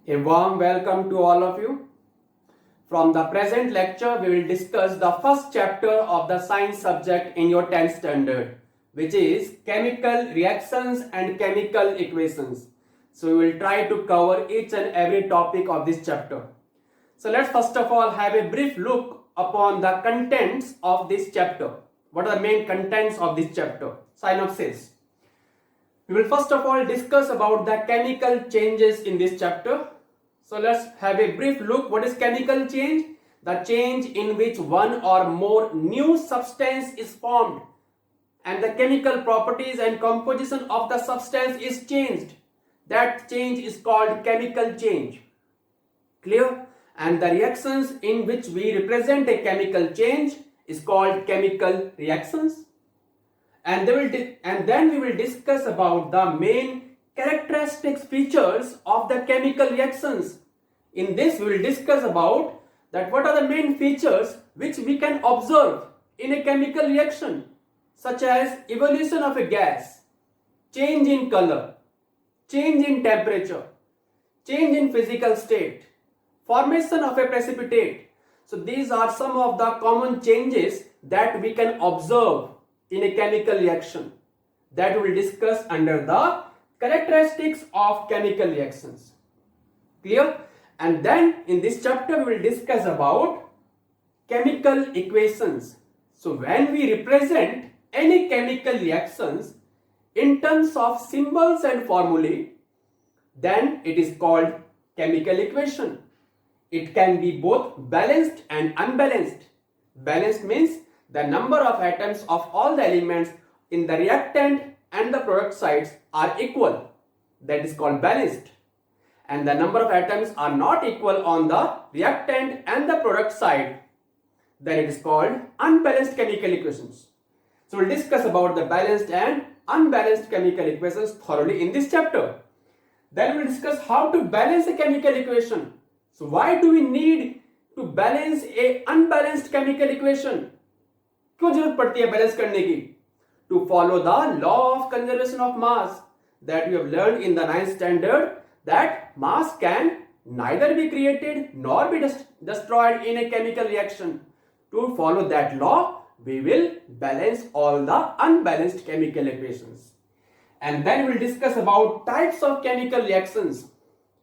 A warm welcome to all of you. From the present lecture, we will discuss the first chapter of the science subject in your 10th standard, which is chemical reactions and chemical equations. So we will try to cover each and every topic of this chapter. So let's first of all have a brief look upon the contents of this chapter. What are the main contents of this chapter? Synopsis. We will first of all discuss about the chemical changes in this chapter. So let's have a brief look. What is chemical change? The change in which one or more new substance is formed and the chemical properties and composition of the substance is changed. That change is called chemical change. Clear? And the reactions in which we represent a chemical change is called chemical reactions. And then we will discuss about the main characteristics features of the chemical reactions. In this we will discuss about that what are the main features which we can observe in a chemical reaction, such as evolution of a gas, change in color, change in temperature, change in physical state, formation of a precipitate. So these are some of the common changes that we can observe in a chemical reaction that we will discuss under the characteristics of chemical reactions. Clear? And then in this chapter we will discuss about chemical equations. So when we represent any chemical reactions in terms of symbols and formulae, then it is called chemical equation. It can be both balanced and unbalanced. Balanced means the number of atoms of all the elements in the reactant and the product sides are equal. That is called balanced. And the number of atoms are not equal on the reactant and the product side. Then it is called unbalanced chemical equations. So we'll discuss about the balanced and unbalanced chemical equations thoroughly in this chapter. Then we'll discuss how to balance a chemical equation. So why do we need to balance a unbalanced chemical equation? क्यों जरूरत पड़ती है balance करने की? To follow the law of conservation of mass that we have learned in the 9th standard, that mass can neither be created nor be destroyed in a chemical reaction. To follow that law, we will balance all the unbalanced chemical equations. And then we will discuss about types of chemical reactions.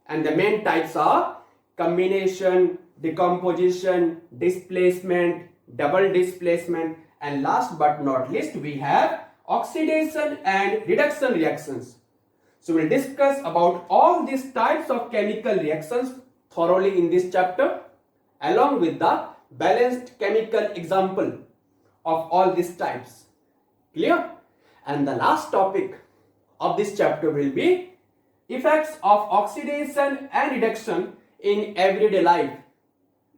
And the main types are combination, decomposition, displacement, double displacement, and last but not least we have oxidation and reduction reactions. So we'll discuss about all these types of chemical reactions thoroughly in this chapter, along with the balanced chemical example of all these types. Clear? And the last topic of this chapter will be effects of oxidation and reduction in everyday life.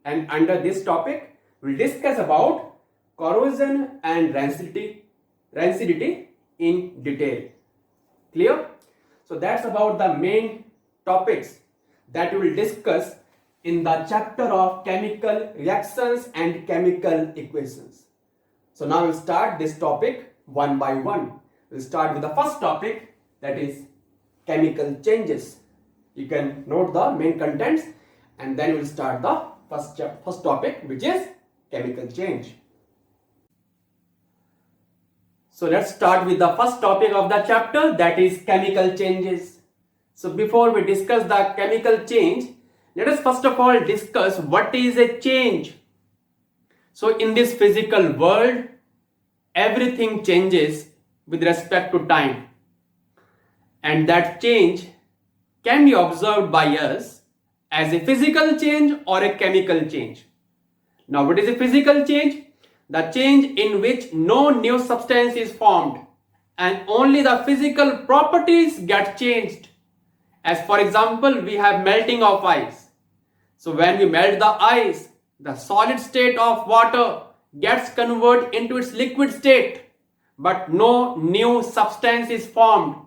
And under this topic we'll discuss about corrosion and rancidity in detail. Clear? So that's about the main topics that we will discuss in the chapter of chemical reactions and chemical equations. So now we'll start this topic one by one. We'll start with the first topic, that is chemical changes. You can note the main contents and then we'll start the first topic, which is chemical change. So let's start with the first topic of the chapter, that is chemical changes. So before we discuss the chemical change, let us first of all discuss what is a change. So in this physical world, everything changes with respect to time. And that change can be observed by us as a physical change or a chemical change. Now what is a physical change? The change in which no new substance is formed and only the physical properties get changed. As for example, we have melting of ice. So when we melt the ice, the solid state of water gets converted into its liquid state, but no new substance is formed.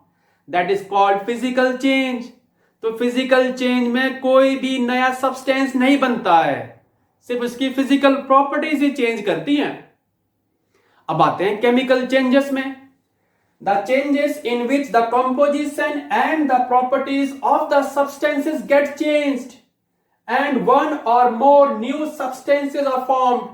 That is called physical change. तो physical change में कोई भी नया substance नहीं बनता है, सिर्फ उसकी फिजिकल प्रॉपर्टीज ही चेंज करती हैं. अब आते हैं केमिकल चेंजेस में. the changes in which the composition and the properties of the substances get changed and one or more new substances are formed.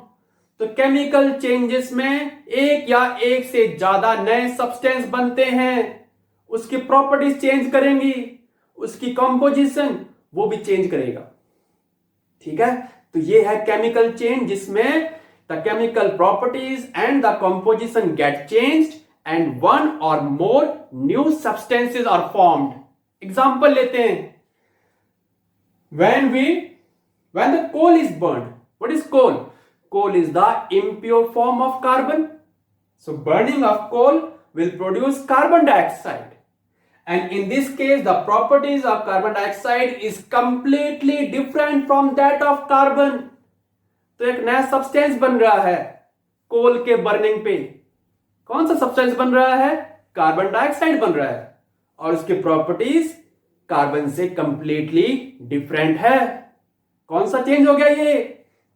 तो केमिकल चेंजेस में एक या एक से ज्यादा नए सब्सटेंस बनते हैं, उसकी प्रॉपर्टीज चेंज करेंगी, उसकी कंपोजिशन वो भी चेंज करेगा। ठीक है, तो ये है केमिकल चेंज जिसमें the chemical properties and the composition get changed and one or more new substances are formed. Example लेते हैं, when the coal is burned, what is coal? Coal is the impure form of carbon. So burning of coal will produce carbon dioxide, and in this case the properties of carbon dioxide is completely different from that of carbon. तो एक नया substance बन रहा है कोल के burning पे। कौन सा सब्सटेंस बन रहा है? कार्बन डाइऑक्साइड बन रहा है, और उसकी प्रॉपर्टीज कार्बन से कंप्लीटली डिफरेंट है। कौन सा चेंज हो गया?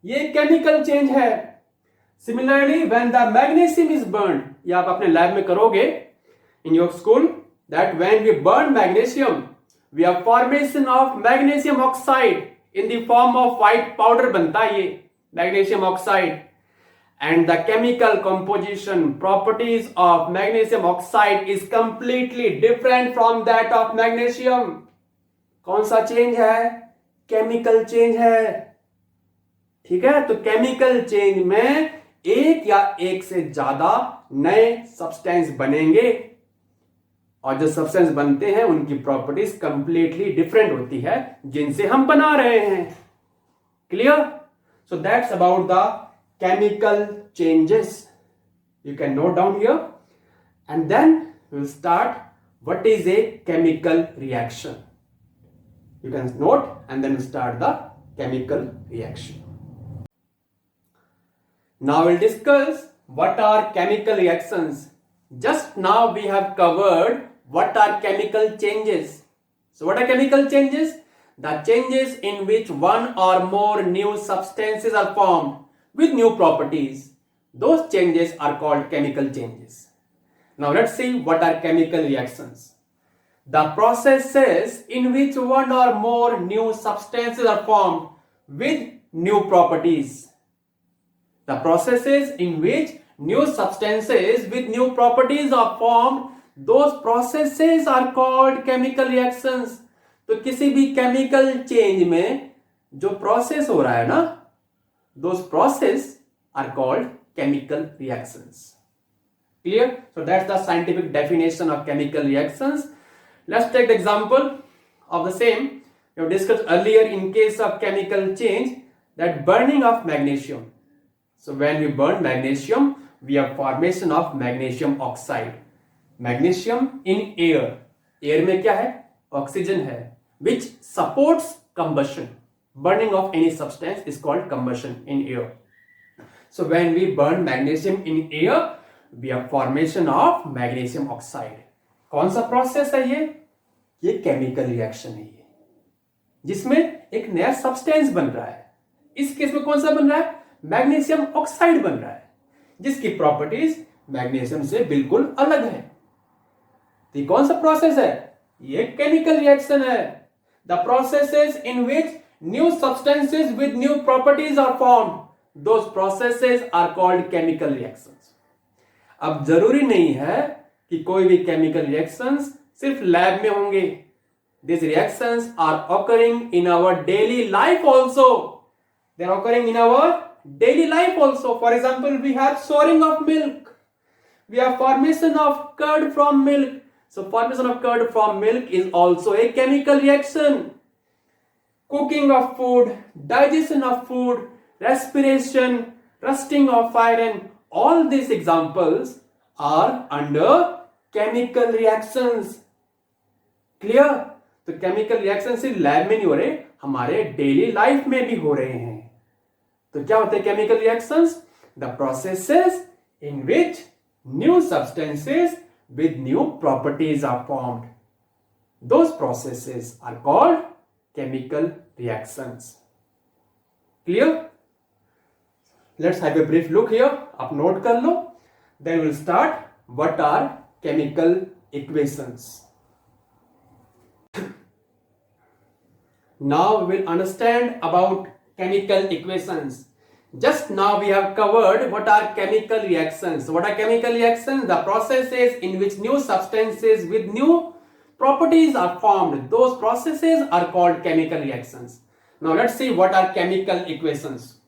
ये केमिकल चेंज है। Similarly when the magnesium is burned, ये आप अपने लैब में करोगे in your school, that when we burn magnesium we have formation of magnesium oxide in the form of white powder बनता है ये magnesium oxide, and the chemical composition properties of magnesium oxide is completely different from that of magnesium. कौन सा change है? Chemical change है। ठीक है, तो केमिकल चेंज में एक या एक से ज्यादा नए सब्सटेंस बनेंगे, और जो सब्सटेंस बनते हैं उनकी प्रॉपर्टीज कंप्लीटली डिफरेंट होती है जिनसे हम बना रहे हैं। Clear? So that's about the chemical changes. You can note down here, and then we'll start what is a chemical reaction. You can note, and then we'll start the chemical reaction. Now we'll discuss what are chemical reactions. Just now we have covered what are chemical changes. So what are chemical changes? The changes in which one or more new substances are formed with new properties. Those changes are called chemical changes. Now let's see what are chemical reactions. The processes in which one or more new substances are formed with new properties. The processes in which new substances with new properties are formed, those processes are called chemical reactions. तो किसी भी chemical change में जो process हो रहा है ना, those processes are called chemical reactions. Clear? So that's the scientific definition of chemical reactions. Let's take the example of the same. We have discussed earlier in case of chemical change that burning of magnesium. So when we burn magnesium, we have formation of magnesium oxide. Magnesium in air. Air में क्या है? Oxygen है, which supports combustion. Burning of any substance is called combustion in air. So when we burn magnesium in air, we have formation of magnesium oxide. कौन सा process है ये chemical reaction है ये, जिसमें एक नया सब्सटेंस बन रहा है। इस केस में कौन सा बन रहा है? मैग्नीशियम ऑक्साइड बन रहा है, जिसकी प्रॉपर्टीज मैग्नीशियम से बिल्कुल अलग है। तो कौन सा प्रोसेस है? ये केमिकल रिएक्शन है। The processes in which new substances with new properties are formed, those processes are called chemical reactions. अब जरूरी नहीं है कि कोई भी chemical reactions सिर्फ लैब में होंगे। These reactions are occurring in our daily life also. They are occurring in our daily life also. For example, we have souring of milk. We have formation of curd from milk. So formation of curd from milk is also a chemical reaction. Cooking of food, digestion of food, respiration, rusting of iron, all these examples are under chemical reactions. Clear? तो chemical reactions सिर्फ lab में नहीं हो रहे, हमारे daily life में भी हो रहे हैं। तो क्या होते हैं chemical reactions? The processes in which new substances with new properties are formed. Those processes are called chemical reactions. Clear? Let's have a brief look here. आप नोट कर लो. Then we'll start what are chemical equations. Now we will understand about chemical equations. Just now we have covered what are chemical reactions. What are chemical reactions? The processes in which new substances with new properties are formed. Those processes are called chemical reactions. Now let's see what are chemical equations.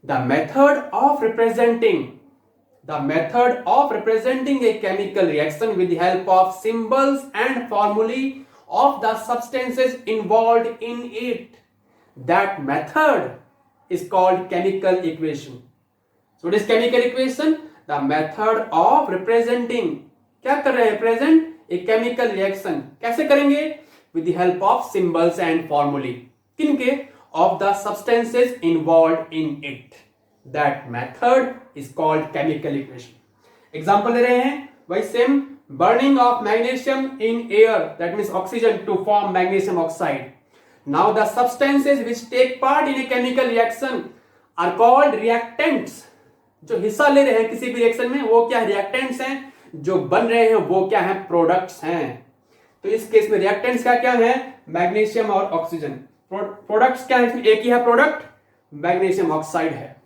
The method of representing a chemical reaction with the help of symbols and formulae of the substances involved in it. That method is called chemical equation. So what is chemical equation? The method of representing. क्या कर रहे हैं? Present a chemical reaction. कैसे करेंगे? With the help of symbols and formulae. किनके? Of the substances involved in it. That method is called chemical equation. Example ले रहे हैं. वही same burning of magnesium in air, that means oxygen, to form magnesium oxide. Now the substances which take part in a chemical reaction are called reactants. जो हिस्सा ले रहे हैं किसी भी रिएक्शन में वो क्या रिएक्टेंट्स हैं, जो बन रहे हैं वो क्या है? प्रोडक्ट्स हैं. तो इस केस में रिएक्टेंट्स क्या क्या है? मैग्नीशियम और ऑक्सीजन. प्रोडक्ट्स क्या है? इसमें एक ही है प्रोडक्ट, मैग्नीशियम ऑक्साइड है.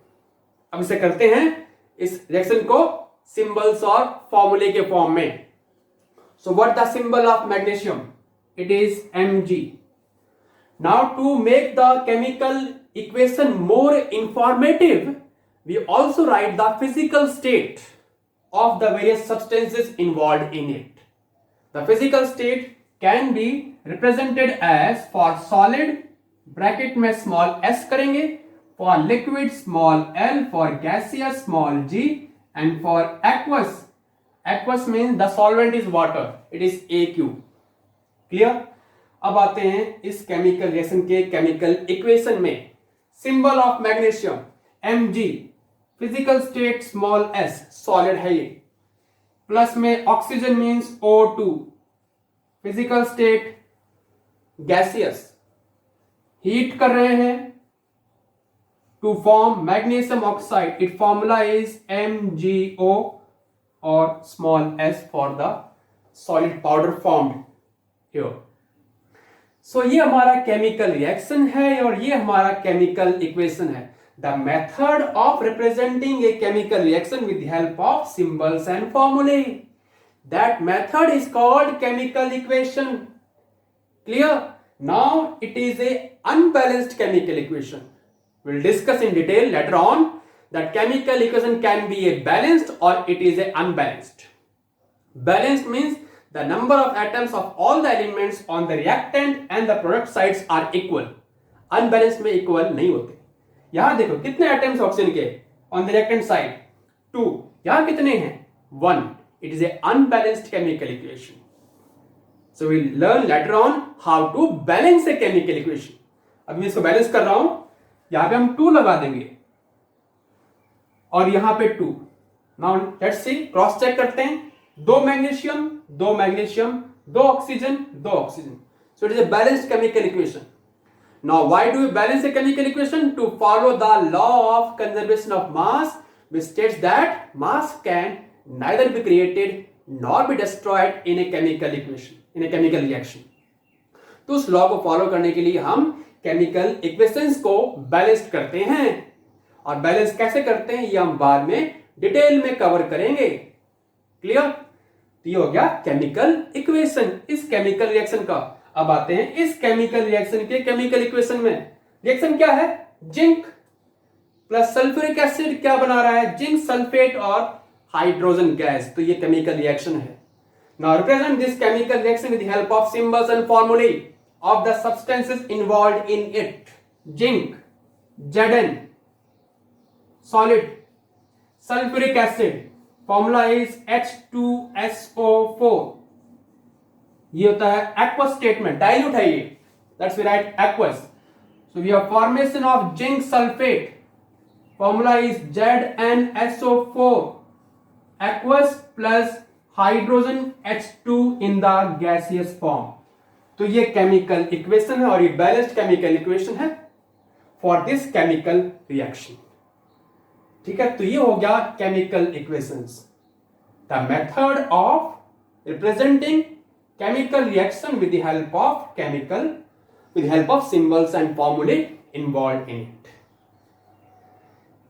अब इसे करते हैं इस रिएक्शन को सिंबल्स और फॉर्मूले के फॉर्म में. So what the symbol of magnesium? It is Mg. Now to make the chemical equation more informative, we also write the physical state of the various substances involved in it. The physical state can be represented as, for solid bracket में small s करेंगे, for liquid small l, for gaseous small g, and for aqueous means the solvent is water, it is AQ. Clear? अब आते हैं इस chemical reaction के chemical equation में. Symbol of magnesium Mg, physical state small s, solid है ये. Plus में oxygen means O2, physical state gaseous. Heat कर रहे हैं to form magnesium oxide. It formula is MgO और small s for the solid powder formed here. So ये हमारा chemical reaction है और ये हमारा केमिकल इक्वेशन है. The method of representing a chemical reaction with the help of symbols and formulae. That method is called chemical equation. Clear? Now it is a unbalanced chemical equation. Will discuss in detail later on that chemical equation can be a balanced और it is a unbalanced. Balanced means the number of atoms of all the elements on the reactant and the product sides are equal. Unbalanced में equal नहीं होते. यहां देखो कितने atoms oxygen के on the reactant side? 2. यहां कितने हैं? 1. It is a unbalanced chemical equation. So we'll learn later on how to balance a chemical equation. अभी मैं इसको बैलेंस कर रहा हूं. यहां पे हम 2 लगा देंगे और यहां पे 2. Now let's see, cross check करते हैं. 2 magnesium, 2 magnesium, 2 oxygen, 2 oxygen. So it is a balanced chemical equation. Now why do we balance a chemical equation? To follow the law of conservation of mass, which states that mass can neither be created nor be destroyed in a chemical equation, in a chemical reaction. तो उस law को follow करने के लिए हम chemical equations को balance करते हैं. और बैलेंस कैसे करते हैं ये हम बाद में डिटेल में कवर करेंगे. क्लियर? ये हो गया केमिकल इक्वेशन इस केमिकल रिएक्शन का. अब आते हैं इस केमिकल रिएक्शन के केमिकल इक्वेशन में. रिएक्शन क्या है? जिंक प्लस सल्फ्यूरिक एसिड क्या बना रहा है? जिंक सल्फेट और हाइड्रोजन गैस. तो ये केमिकल रिएक्शन है. Now represent this chemical reaction with the help of symbols and formulae of the substances involved in it. Zinc Zn, solid. Sulphuric acid formula is H2SO4. ये होता है aqueous state में, dilute है ये. That's we write aqueous. So we have formation of zinc sulphate. Formula is ZnSO4 aqueous plus hydrogen H2 in the gaseous form. तो ये chemical equation है और ये बैलेंस्ड केमिकल इक्वेशन है फॉर दिस केमिकल रिएक्शन. ठीक है? तो ये हो गया chemical equations. The method of representing chemical reaction with the help of symbols and formulae involved in it.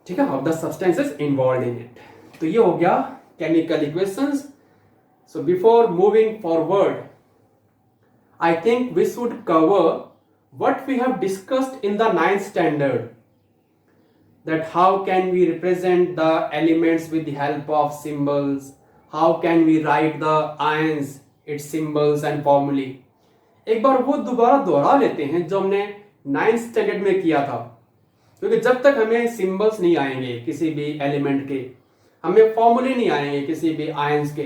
ठीक है, of the substances involved in it. तो ये हो गया chemical equations. So before moving forward, I think we should cover what we have discussed in the 9th standard, that how can we represent the elements with the help of symbols, how can we write the ions, its symbols and formulae. एक बार वो दोबारा दोहरा लेते हैं जो हमने 9th standard में किया था, क्योंकि जब तक हमें सिंबल्स नहीं आएंगे किसी भी एलिमेंट के, हमें फॉर्मूले नहीं आएंगे किसी भी आयंस के,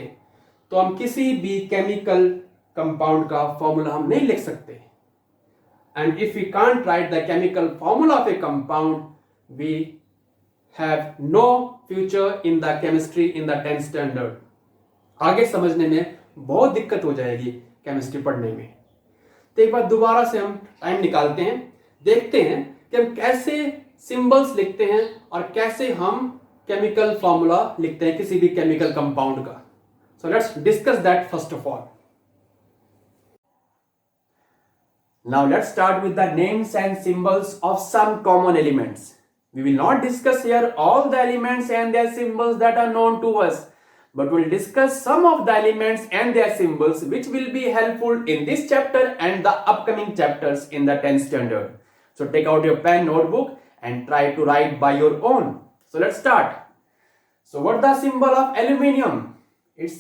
तो हम किसी भी केमिकल कंपाउंड का फॉर्मूला हम नहीं लिख सकते. And if we can't write the chemical formula of a compound, we have no future in the chemistry in the 10th standard. आगे समझने में बहुत दिक्कत हो जाएगी केमिस्ट्री पढ़ने में. तो एक बार दोबारा से हम टाइम निकालते हैं, देखते हैं कि हम कैसे सिंबल्स लिखते हैं और कैसे हम केमिकल फॉर्मूला लिखते हैं किसी भी केमिकल कंपाउंड का. So let's discuss that first of all. Now let's start with the names and symbols of some common elements. We will not discuss here all the elements and their symbols that are known to us, but we'll discuss some of the elements and their symbols which will be helpful in this chapter and the upcoming chapters in the 10th standard. So take out your pen, notebook and try to write by your own. So let's start. So what the symbol of aluminium? It's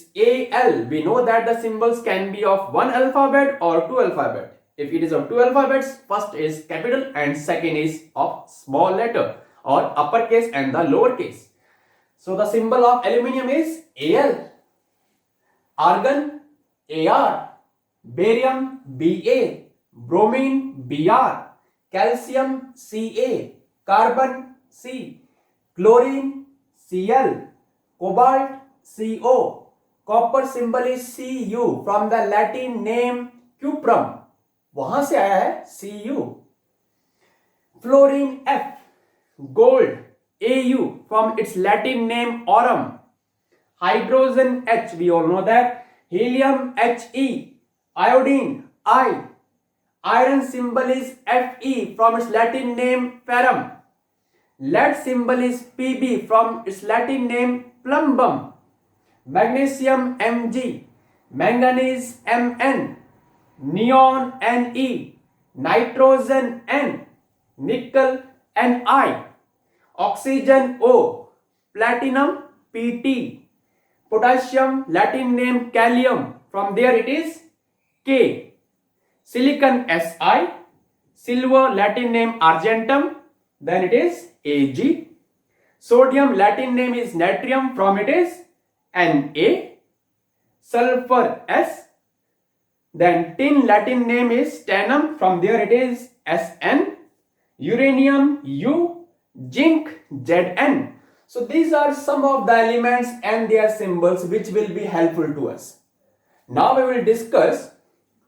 Al. We know that the symbols can be of one alphabet or two alphabet. If it is of two alphabets, first is capital and second is of small letter or uppercase and the lowercase. So the symbol of aluminium is Al. Argon, Ar. Barium, Ba. Bromine, Br. Calcium, Ca. Carbon, C. Chlorine, Cl. Cobalt, Co. Copper symbol is Cu from the Latin name cuprum. वहां से आया है Cu. Fluorine, F. Gold, Au from its Latin name aurum. Hydrogen, H. We all know that. Helium, He. Iodine, I. Iron symbol is Fe from its Latin name ferrum. Lead symbol is Pb from its Latin name plumbum. Magnesium, Mg. Manganese, Mn. Neon, Ne. Nitrogen, N. Nickel, Ni. Oxygen, O. Platinum, Pt. Potassium, Latin name Kalium. From there it is K. Silicon, Si. Silver, Latin name Argentum. Then it is Ag. Sodium, Latin name is Natrium. From it is Na. Sulfur, S. Then tin, Latin name is Stannum. From there it is Sn. Uranium, U. Zinc, Zn. So these are some of the elements and their symbols which will be helpful to us. Now we will discuss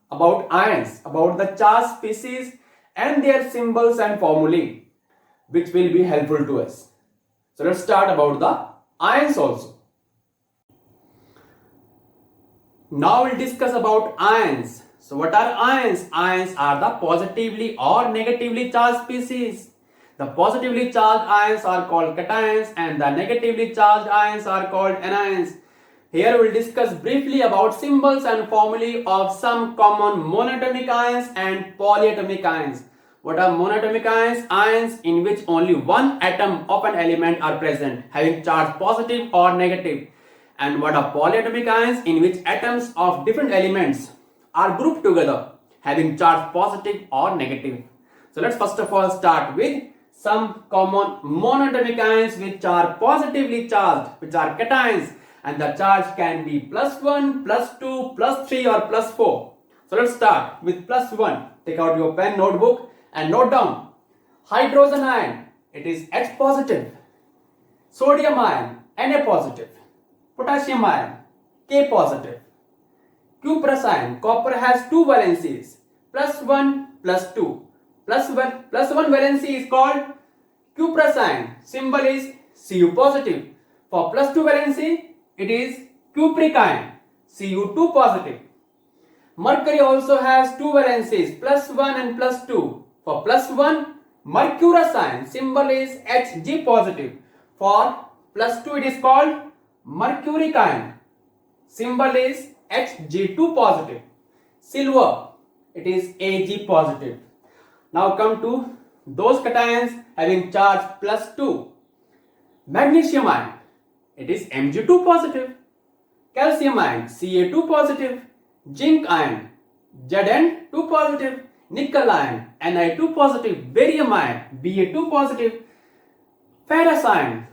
about ions, about the charge species and their symbols and formulae which will be helpful to us. So let's start about the ions also. Now we'll discuss about ions. So what are ions? Ions are the positively or negatively charged species. The positively charged ions are called cations and the negatively charged ions are called anions. Here we'll discuss briefly about symbols and formulae of some common monatomic ions and polyatomic ions. What are monatomic ions? Ions in which only one atom of an element are present, having charge positive or negative. And what are polyatomic ions? In which atoms of different elements are grouped together, having charge positive or negative. So let's first of all start with some common monatomic ions which are positively charged, which are cations, and the charge can be +1, +2, +3 or +4. So let's start with +1. Take out your pen, notebook and note down. Hydrogen ion, it is H positive. Sodium ion, Na positive. Potassium ion, K positive. Cuprous ion, copper has two valencies, +1, +2. +1 valency is called cuprous ion. Symbol is Cu positive. For +2 valency, it is cupric ion. Cu2 positive. Mercury also has two valencies, +1 and +2. For +1, mercurous ion, symbol is Hg positive. For +2, it is called mercuric ion, symbol is Hg2 positive. Silver, it is Ag positive. Now come to those cations having charge +2. Magnesium ion, it is Mg2 positive. Calcium ion, Ca2 positive. Zinc ion, Zn2 positive. Nickel ion, Ni2 positive. Barium ion, Ba2 positive. Ferrous ion,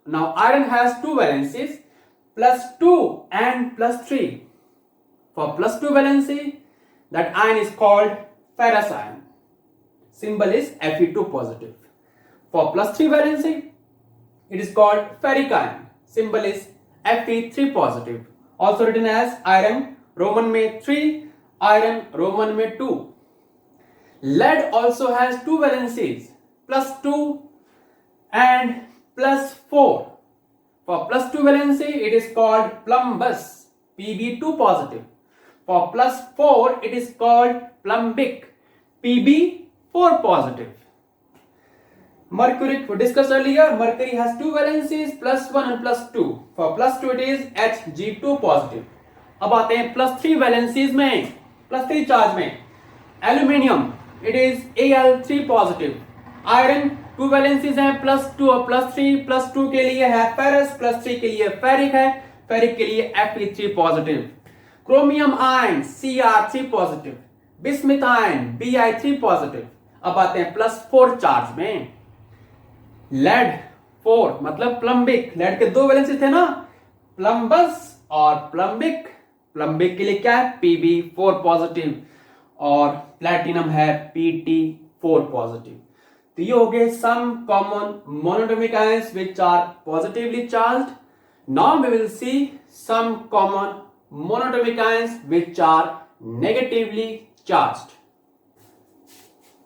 now iron has two valencies, +2 and +3. For +2 valency, that ion is called ferrous ion, symbol is Fe2 positive. For +3 valency, it is called ferric ion, symbol is Fe3 positive. Also written as iron Roman में 3, iron Roman में 2. Lead also has two valencies, +2 and +4. For +2 valency, it is called plumbous, Pb2 positive. For +4, it is called plumbic, Pb4 positive. Mercury, we discussed earlier, mercury has two valencies, +1 and +2. For +2, it is Hg2 positive. अब आते हैं +3 valencies में, +3 charge में. Aluminium, it is Al3 positive. Iron 2 valencies हैं, +2 और +3. +2 के लिए है फेरस, +3 के लिए फेरिक है, फेरिक के लिए Fe3 positive. Chromium ion Cr3 positive. Bismuth ion Bi3 positive. अब आते हैं +4 चार्ज में. लेड 4 मतलब प्लम्बिक. लेड के दो वैलेंसी थे ना, प्लम्बस और प्लम्बिक. प्लम्बिक के लिए क्या है, Pb4 पॉजिटिव, और प्लैटिनम है Pt4 पॉजिटिव. तो ये हो गए some common monatomic ions which are positively charged. Now we will see some common monatomic ions which are negatively charged.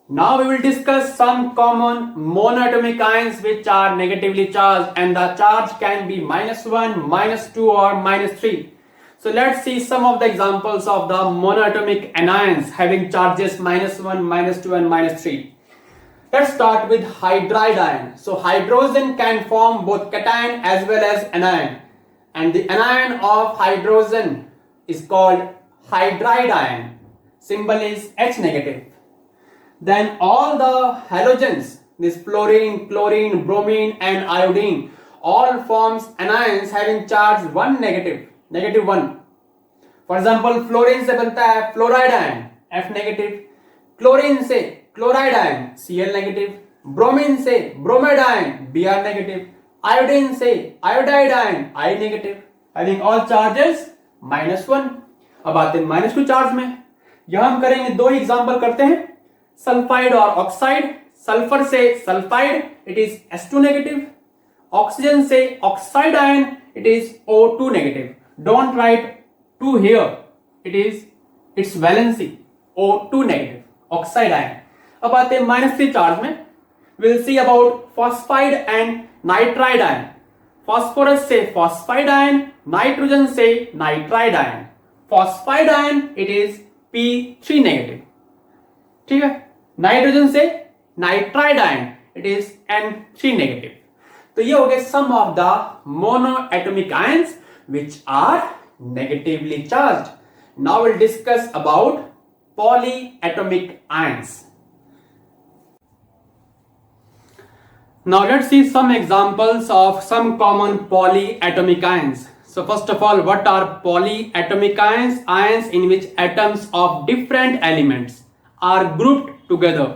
Now we will discuss some common monoatomic ions which are negatively charged, and the charge can be -1, -2 or -3. So let's see some of the examples of the monoatomic anions having charges -1, -2 and -3. Let's start with hydride ion. So hydrogen can form both cation as well as anion, and the anion of hydrogen is called hydride ion. Symbol is H negative. Then all the halogens, this fluorine, chlorine, bromine and iodine, all forms anions having charge 1 negative, -1. For example, fluorine से बनता है fluoride ion, F negative. Chlorine से chloride ion, Cl negative. Bromine से bromide ion, Br negative. Iodine से iodide ion, I negative. Having all charges -1. अब आते हैं -2 charge में. यहां हम करेंगे दो एग्जांपल करते हैं, सल्फाइड और ऑक्साइड. सल्फर से sulphide, it is S2 negative. Oxygen से oxide ion, it is O2 negative. Don't write 2 here, it is its valency O2 negative, oxide ion. अब आते हैं -3 चार्ज में. Will see about phosphide and nitride ion. Phosphorus से phosphide ion, nitrogen से nitride ion. Phosphide ion, it is P3 negative. ठीक है. Nitrogen से nitride ion, it is N3 negative. तो ये हो गए some of the monoatomic ions which are negatively charged. Now will discuss about polyatomic ions. Now let's see some examples of some common polyatomic ions. So first of all, what are polyatomic ions? Ions in which atoms of different elements are grouped together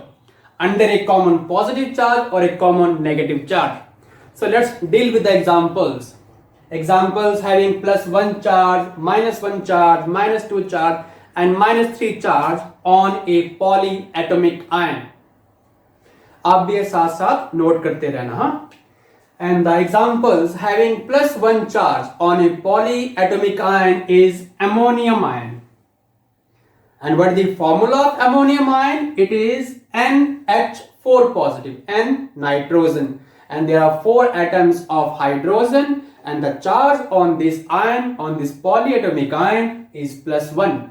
under a common positive charge or a common negative charge. So let's deal with the examples. Examples having +1 charge, -1 charge, -2 charge and -3 charge on a polyatomic ion. आप भी साथ साथ note करते रहना. हाँ. And the examples having +1 charge on a polyatomic ion is ammonium ion. And what is the formula of ammonium ion? It is NH4 positive, N nitrogen, and there are 4 atoms of hydrogen and the charge on this ion, on this polyatomic ion is +1.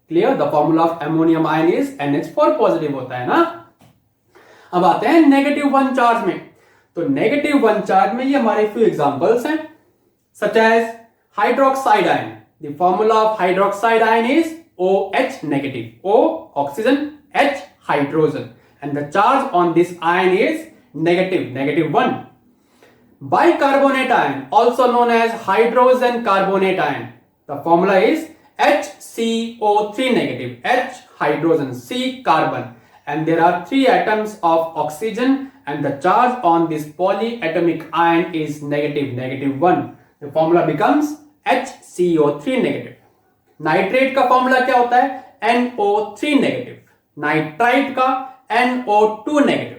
Clear? The formula of ammonium ion is NH4 positive होता है ना. अब आते हैं -1 charge में. तो -1 charge में ये हमारे few examples हैं, such as hydroxide ion. The formula of hydroxide ion is OH negative. O oxygen, H hydrogen, and the charge on this ion is -1. Bicarbonate ion, also known as hydrogen carbonate ion. The formula is HCO3 negative. H hydrogen, C carbon, and there are 3 atoms of oxygen, and the charge on this polyatomic ion is -1. The formula becomes HCO3 negative. Nitrate का formula क्या होता है? NO3 negative. Nitrite का NO2 negative.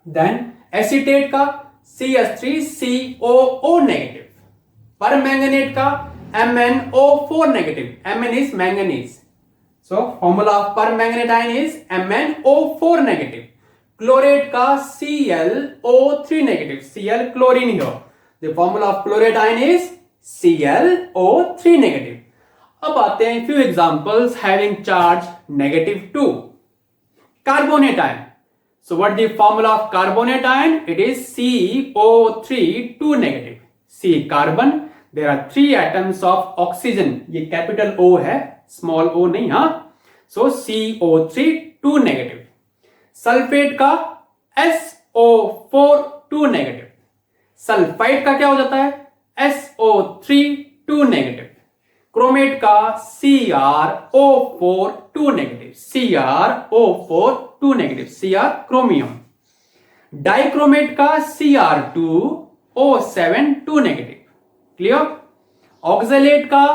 Then acetate का CH3COO negative. Permanganate का MnO4 negative. Mn is manganese. So formula of permanganate ion is MnO4 negative. Chlorate का ClO3 negative. Cl chlorine here. The formula of chlorate ion is ClO3 negative. अब आते हैं few examples having charge -2. Carbonate ion. So what the formula of carbonate ion? It is CO3 2 negative. C carbon. There are 3 atoms of oxygen. ये capital O है, small o नहीं. हाँ, so CO3 2 negative. Sulphate का SO4 2 negative. Sulphide का क्या हो जाता है? SO3 2 negative. क्रोमेट का CrO4 2 negative. CrO4 2 negative. Cr chromium. Dichromate का Cr2O7 2 negative. क्लियर? ऑक्सलेट का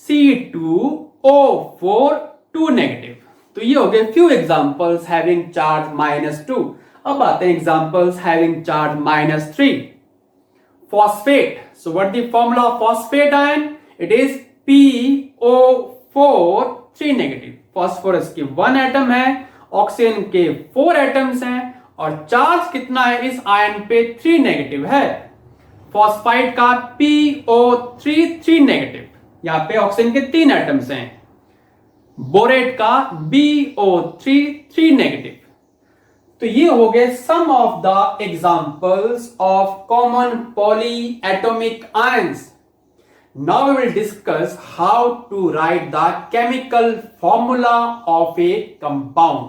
C2O4 2 negative. तो ये हो गए few examples having charge -2. अब आते हैं examples having charge -3. Phosphate. So what the formula of phosphate ion? It is PO4 3 negative. Phosphorus की 1 एटम है, ऑक्सीजन के 4 एटम्स हैं, और चार्ज कितना है इस आयन पे? 3 नेगेटिव है. फॉस्फाइड का PO3 3 नेगेटिव. यहां पे ऑक्सीजन के 3 एटम्स हैं. बोरेट का BO3 3 नेगेटिव. तो ये हो गए some of the examples of common polyatomic ions. Now we will discuss how to write the chemical formula of a compound.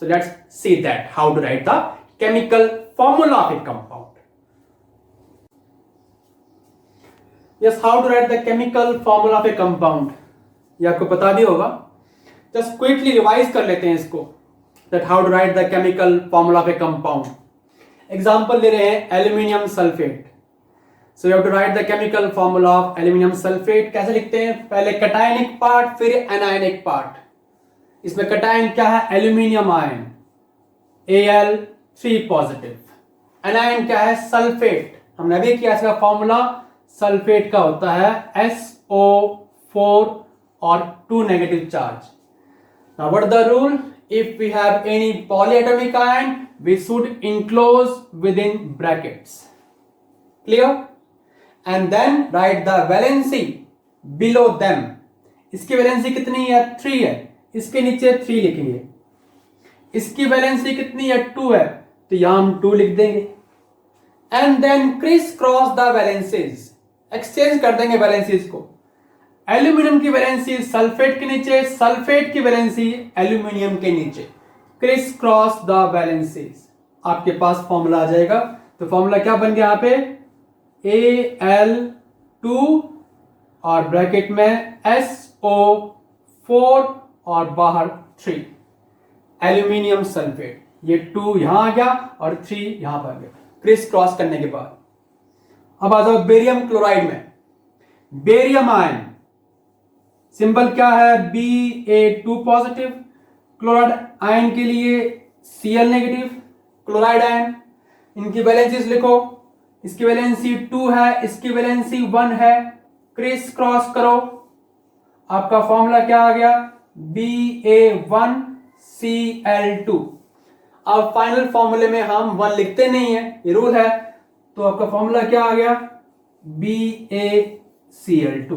So let's see that how to write the chemical formula of a compound. Yes, how to write the chemical formula of a compound. ये आपको पता भी होगा. Just quickly revise कर लेते हैं इसको. That how to write the chemical formula of a compound. Example ले रहे हैं aluminium sulfate. So you have to write the chemical formula of aluminium sulfate. कैसे लिखते हैं? पहले cationic part, फिर anionic part. इसमें cation क्या है? Aluminium ion, Al3 positive. Anion क्या है? Sulfate. हमने अभी किया इसका फॉर्मूला. सल्फेट का होता है SO4 और 2 negative charge. Now what is the rule? If we have any polyatomic ion, we should enclose within brackets. Clear? And then write the valency below them. इसकी वैलेंसी कितनी है? 3 है. इसके नीचे 3 लिखेंगे. इसकी वैलेंसी कितनी है? 2 है. तो यहां हम 2 लिख देंगे. And then criss cross the valencies. Exchange कर देंगे वैलेंसीज को. एल्यूमिनियम की वैलेंसी सल्फेट के नीचे, सल्फेट की वैलेंसी एल्यूमिनियम के नीचे. Criss cross the valencies. आपके पास फॉर्मूला आ जाएगा. तो फॉर्मूला क्या बन गया? यहाँ पे Al2 और ब्रैकेट में SO4 और बाहर 3. Aluminium sulphate. ये 2 यहां आ गया और 3 यहां पर आ गया. क्रिस क्रॉस करने के बाद अब आ जाओ बेरियम क्लोराइड में. बेरियम आयन सिंबल क्या है? Ba2 positive. क्लोराइड आयन के लिए Cl नेगेटिव. क्लोराइड आयन, इनकी वैलेंसीज लिखो. इसकी वैलेंसी 2 है, इसकी वैलेंसी 1 है. क्रिस क्रॉस करो. आपका फॉर्मूला क्या आ गया? Ba1Cl2. अब फाइनल फॉर्मूले में हम 1 लिखते नहीं है, ये रूल है. तो आपका फॉर्मूला क्या आ गया? BaCl2।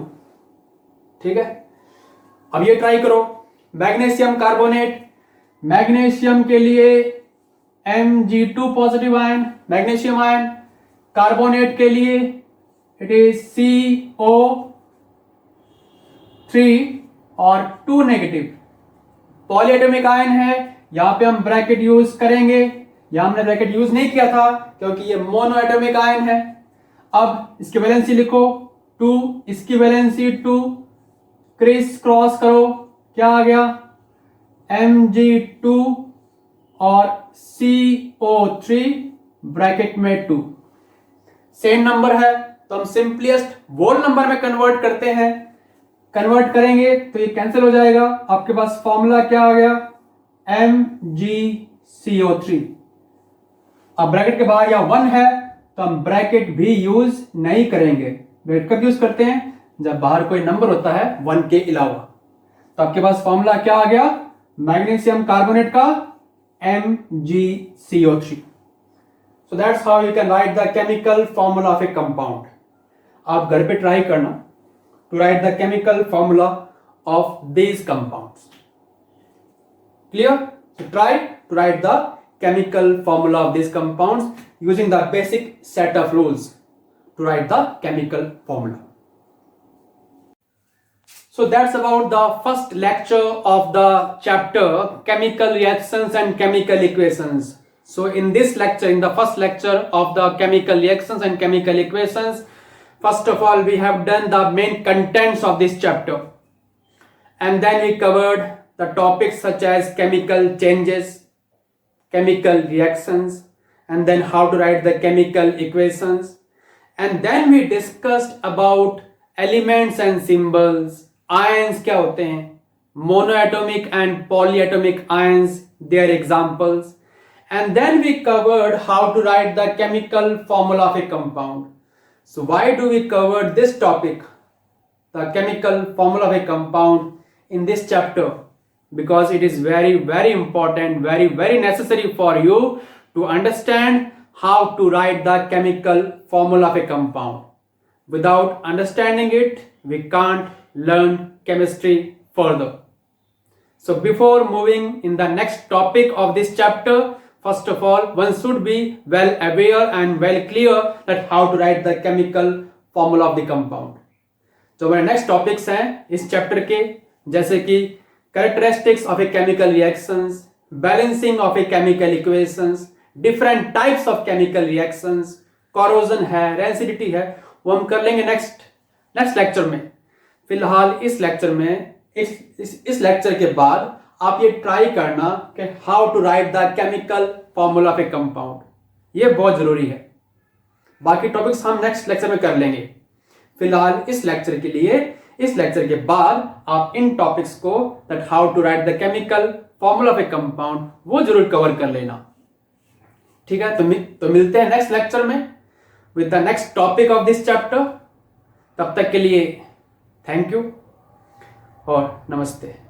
ठीक है, अब ये ट्राई करो। मैग्नीशियम कार्बोनेट, मैग्नीशियम के लिए Mg2 positive ion, magnesium ion. Carbonate के लिए इट इज CO3 और 2 नेगेटिव। पॉलीएटॉमिक आयन है, यहां पे हम ब्रैकेट यूज करेंगे। यहां हमने ब्रैकेट यूज नहीं किया था क्योंकि ये मोनोएटॉमिक आयन है। अब इसकी वैलेंसी लिखो 2, इसकी वैलेंसी 2, क्रिस क्रॉस करो, क्या आ गया Mg2 और CO3 ब्रैकेट में 2। सेम नंबर है तो हम सिंपलेस्ट वोल नंबर में कन्वर्ट करते हैं। कन्वर्ट करेंगे तो ये कैंसिल हो जाएगा। आपके पास फॉर्मूला क्या आ गया MgCO3। अब ब्रैकेट के बाहर या 1 है तो हम ब्रैकेट भी यूज नहीं करेंगे। ब्रैकेट कब यूज करते हैं, जब बाहर कोई नंबर होता है 1 के अलावा। तो आपके पास फॉर्मूला क्या आ गया मैग्नीशियम कार्बोनेट का MgCO3। So that's how you can write the chemical formula of a compound. आप घर पे ट्राई करना to write the chemical formula of these compounds. Clear? So try to write the chemical formula of these compounds using the basic set of rules to write the chemical formula. So that's about the first lecture of the chapter chemical reactions and chemical equations. So in this lecture, in the first lecture of the chemical reactions and chemical equations, first of all we have done the main contents of this chapter, and then we covered the topics such as chemical changes, chemical reactions, and then how to write the chemical equations, and then we discussed about elements and symbols, ions क्या होते हैं, monoatomic and polyatomic ions, their examples, and then we covered how to write the chemical formula of a compound. So why do we cover this topic, the chemical formula of a compound, in this chapter? Because it is very, very important, very, very necessary for you to understand how to write the chemical formula of a compound. Without understanding it, we can't learn chemistry further. So before moving in the next topic of this chapter, first of all, one should be well aware and well clear that how to write the chemical formula of the compound. जो हमारे next topics हैं इस chapter के, जैसे कि characteristics of a chemical reactions, balancing of a chemical equations, different types of chemical reactions, corrosion है, reacidity है, वो हम कर लेंगे next lecture में। फिलहाल इस लेक्चर में इस लेक्चर के बाद आप ये ट्राई करना कि how to write the chemical formula of a compound, ये बहुत जरूरी है। बाकी टॉपिक्स हम नेक्स्ट लेक्चर में कर लेंगे। फिलहाल इस लेक्चर के लिए, इस लेक्चर के बाद आप इन टॉपिक्स को that how to write the chemical formula of a compound वो जरूर कवर कर लेना। ठीक है, तो मिलते हैं नेक्स्ट लेक्चर में with the next topic of this chapter. तब तक के लिए थैंक यू और नमस्ते।